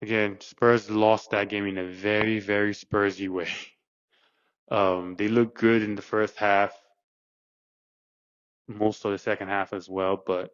Again, Spurs lost that game in a very, very Spursy way. They looked good in the first half, most of the second half as well, but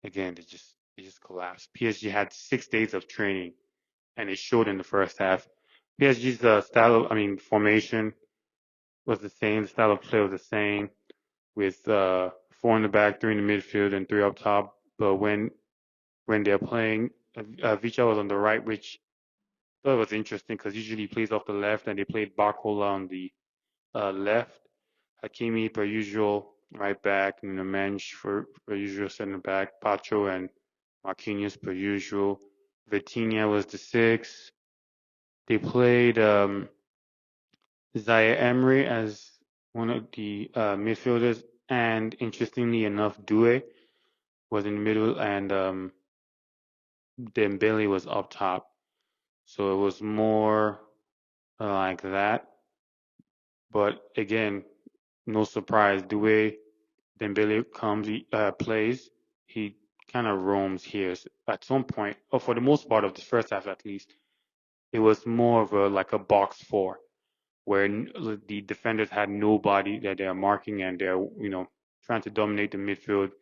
again, they just collapsed. PSG had 6 days of training, and it showed in the first half. PSG's formation was the same. The style of play was the same, with four in the back, three in the midfield, and three up top. But when they're playing, Vicha was on the right, which I thought was interesting because usually he plays off the left, and they played Barcola on the left. Hakimi, per usual, right back, and the Mensch per usual center back. Pacho and Marquinhos, per usual. Vitinha was the six. They played Zaire Emery as one of the midfielders, and interestingly enough, Doué was in the middle, and Dembele was up top. So it was more like that. But again, no surprise. The way Dembele comes, plays, he kind of roams here. At some point, or for the most part of the first half at least, it was more of like a box four, where the defenders had nobody that they're marking, and they're trying to dominate the midfield,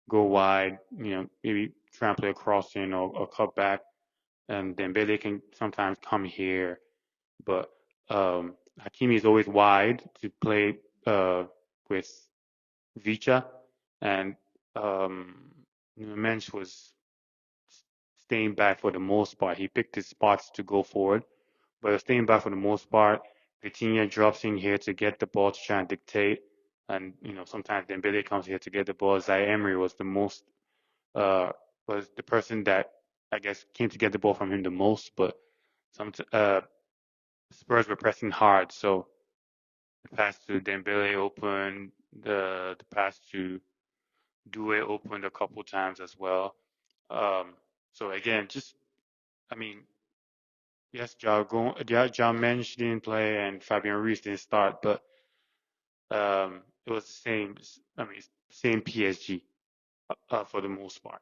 go wide, maybe try and play a cross in or cut back, and Dembele can sometimes come here, but Hakimi is always wide to play with Vicha, and Mensch was staying back for the most part. He picked his spots to go forward, but staying back for the most part. Vitinha drops in here to get the ball to try and dictate, and sometimes Dembele comes here to get the ball. Zaire Emery uh, was the person that I guess came to get the ball from him the most, but some Spurs were pressing hard, so the pass to Dembele opened, the pass to Doué opened a couple times as well. Um, so again, just I mean, yes, Ja Mensch didn't play and Fabian Ruiz didn't start, but it was the same. I mean, same PSG for the most part.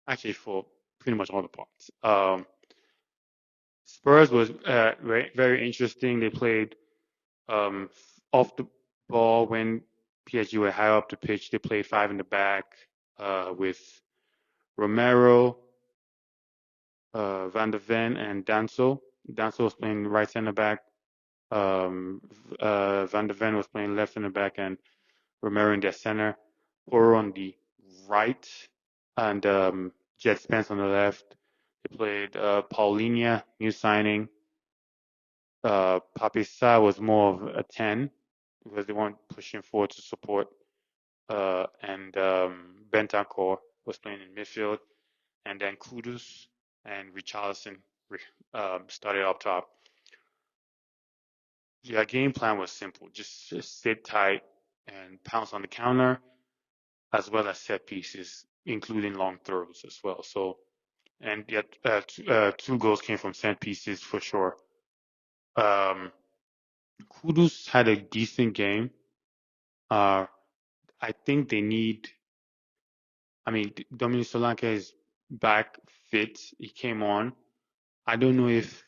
Actually, for pretty much all the parts. Spurs was very, very interesting. They played um, off the ball when PSG were high up the pitch. They played five in the back with Romero, Van der Ven, and Danso. Danso was playing right center back. Van der Ven was playing left center back, and Romero in their center. Poro on the right, and Jet Spence on the left. They played Paulinha, new signing. Papisa was more of a 10 because they weren't pushing forward to support. And Bentancur was playing in midfield. And then Kudus and Richarlison started up top. Yeah, game plan was simple. Just sit tight and pounce on the counter, as well as set pieces, including long throws as well. So, and yet two goals came from set pieces for sure. Um, Kudus had a decent game. Uh, I think they need. I mean, Dominic Solanke is back fit. He came on. I don't know if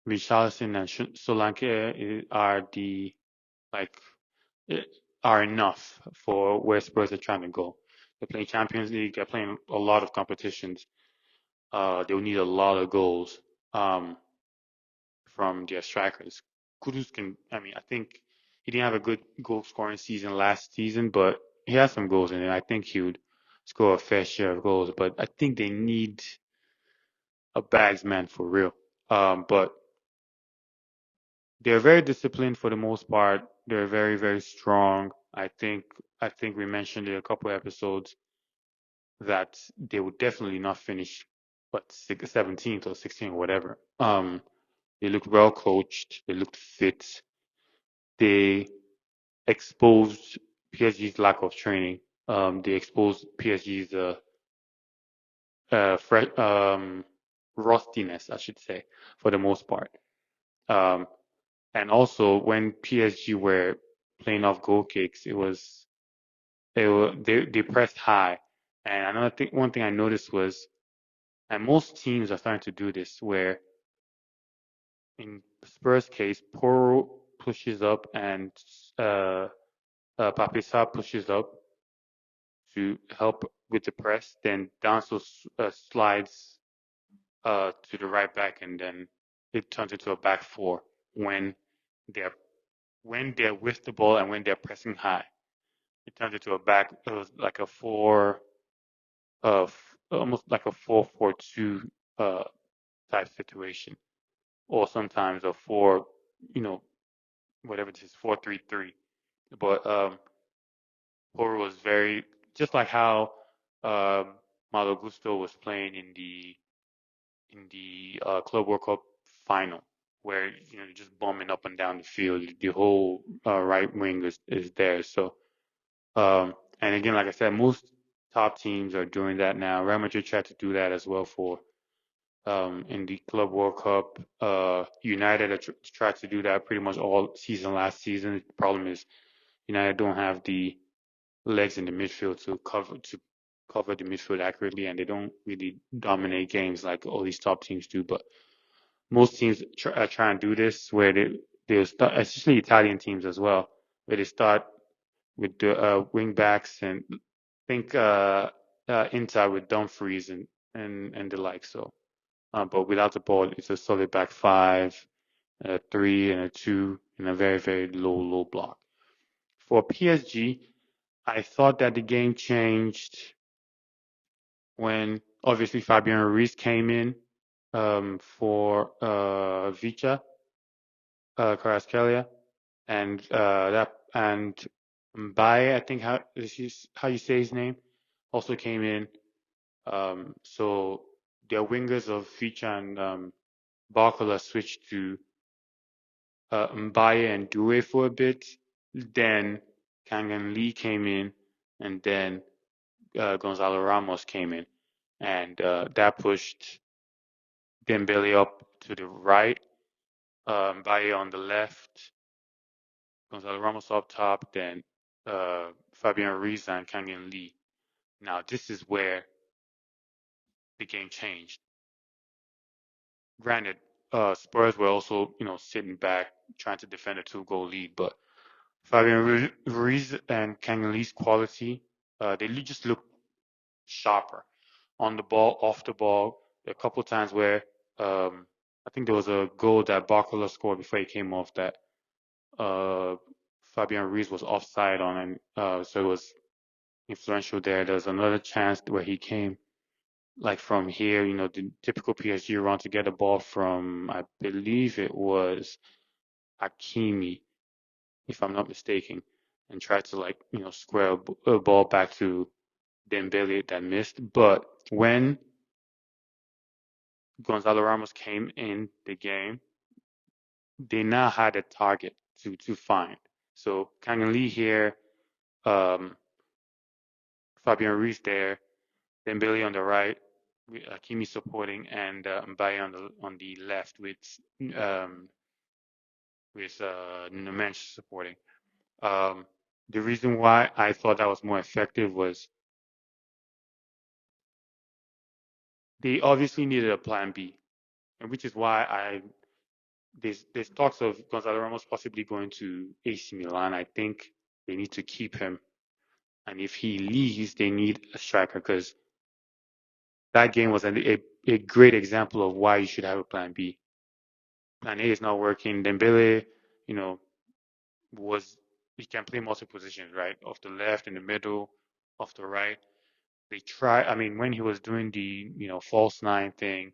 Richarlison and Solanke are the like eh, are enough for where Spurs are trying to go. They're playing Champions League. They're playing a lot of competitions. They'll need a lot of goals um, from their strikers. Kudus can. I mean, I think he didn't have a good goal scoring season last season, but he has some goals in it. I think he would score a fair share of goals. But I think they need a bags man for real. But they're very disciplined for the most part. They're very, very strong. I think we mentioned it a couple episodes that they would definitely not finish, but 17th or 16th or whatever. They looked well coached. They looked fit. They exposed PSG's lack of training. They exposed PSG's rustiness, I should say, for the most part. Um, and also when PSG were playing off goal kicks, they pressed high. And one thing I noticed was, And most teams are starting to do this, where in Spurs' case, Poro pushes up and uh, Papisa pushes up to help with the press. Then Danso slides to the right back, and then it turns into a back four when they're with the ball and when they're pressing high. It turns into a back. It was like a almost like a 4-4-2 uh, type situation, or sometimes a four, you know, whatever this is, 4-3-3. But Poro was very just like how um, Malo Gusto was playing in the Club World Cup final, where you're just bombing up and down the field. The whole right wing is there. So and again, like I said, most top teams are doing that now. Real Madrid tried to do that as well for in the Club World Cup. United tried to do that pretty much all season last season. The problem is United don't have the legs in the midfield to cover the midfield accurately, and they don't really dominate games like all these top teams do. But most teams try and do this, where they start, especially Italian teams as well, where they start with the wing backs and think Inter with Dumfries and the like. So, but without the ball, it's a solid back five, a three, and a two, and a very very low block. For PSG, I thought that the game changed when obviously Fabian Ruiz came in for Vicha Kvaratskhelia, and Mbaye, I think how you say his name, also came in. So their wingers of Vicha and Barcola switched to Mbaye and Due for a bit. Then Kangan Lee came in, and then Gonzalo Ramos came in, and that pushed Dembele up to the right, Mbaye on the left, Gonzalo Ramos up top, then Fabian Ruiz and Kangan Lee. Now this is where the game changed. Granted, Spurs were also sitting back trying to defend a two-goal lead, but Fabian Ruiz and Kangan Lee's quality, they just look sharper on the ball, off the ball. A couple times where I think there was a goal that Barcola scored before he came off that uh, Fabian Ruiz was offside on, and so it was influential there. There's another chance where he came like from here, the typical PSG run to get a ball from, I believe it was Hakimi, if I'm not mistaken, and tried to like, square a ball back to Dembele that missed. But when Gonzalo Ramos came in the game, they now had a target to find. So Kang Lee here, um, Fabian Ruiz there, Dembele on the right, Kimi supporting, and Mbaye on the left um, with Nemench supporting. Um, the reason why I thought that was more effective was they obviously needed a plan B, and which is why there's talks of Gonzalo Ramos possibly going to AC Milan. I think they need to keep him, and if he leaves, they need a striker because that game was a great example of why you should have a plan B. Plan A is not working. Dembele, you know, was he can play multiple positions, right? Off the left, in the middle, off the right. They try. I mean, when he was doing the false nine thing,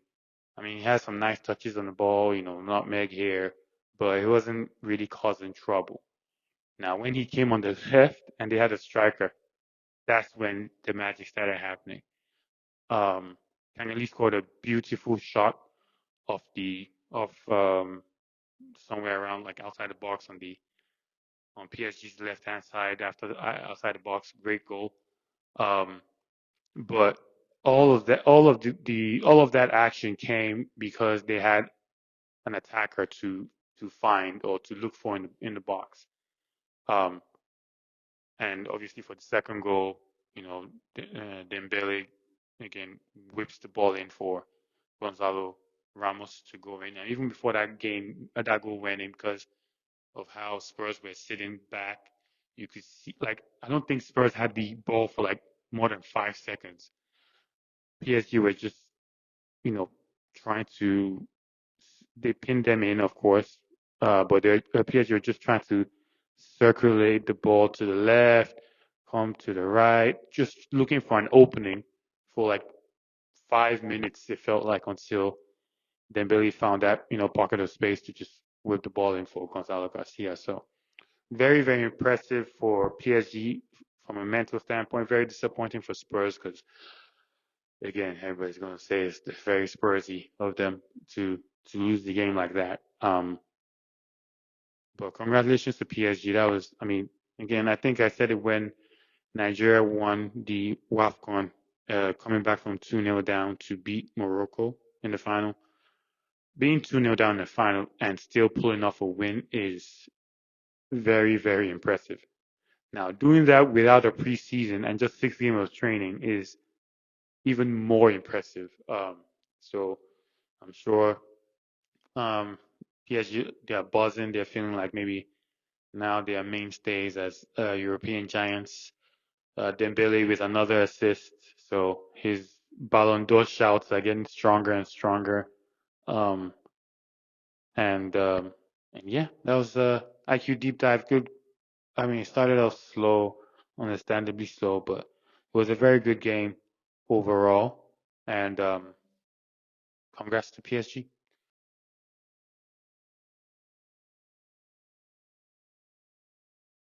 I mean, he had some nice touches on the ball, nutmeg here, but he wasn't really causing trouble. Now, when he came on the left and they had a striker, that's when the magic started happening. Kangeli scored a beautiful shot of somewhere around like outside the box on PSG's left hand side after outside the box, great goal. Um, but all of that action came because they had an attacker to find or to look for in the box. Um, and obviously for the second goal, Dembele again whips the ball in for Gonzalo Ramos to go in. And even before that game, that goal went in because of how Spurs were sitting back. You could see, like, I don't think Spurs had the ball for like more than 5 seconds. PSG were just, you know, trying to, they pinned them in, of course, but PSG were just trying to circulate the ball to the left, come to the right, just looking for an opening for like 5 minutes, it felt like, until Dembele found that, pocket of space to just whip the ball in for Gonzalo Garcia. So very, very impressive for PSG from a mental standpoint. Very disappointing for Spurs because, again, everybody's going to say it's very Spursy of them to lose the game like that. But congratulations to PSG. That was, I mean, again, I think I said it when Nigeria won the WAFCON, coming back from 2-0 down to beat Morocco in the final. Being 2-0 down in the final and still pulling off a win is very, very impressive. Now, doing that without a preseason and just 6 games of training is even more impressive. So I'm sure um, PSG, they're buzzing. They're feeling like maybe now they are mainstays as European giants. Dembele with another assist. So his Ballon d'Or shouts are getting stronger and stronger. Um, and um, and yeah, that was a IQ deep dive. Good. I mean, it started off slow, understandably slow, but it was a very good game overall. And congrats to PSG.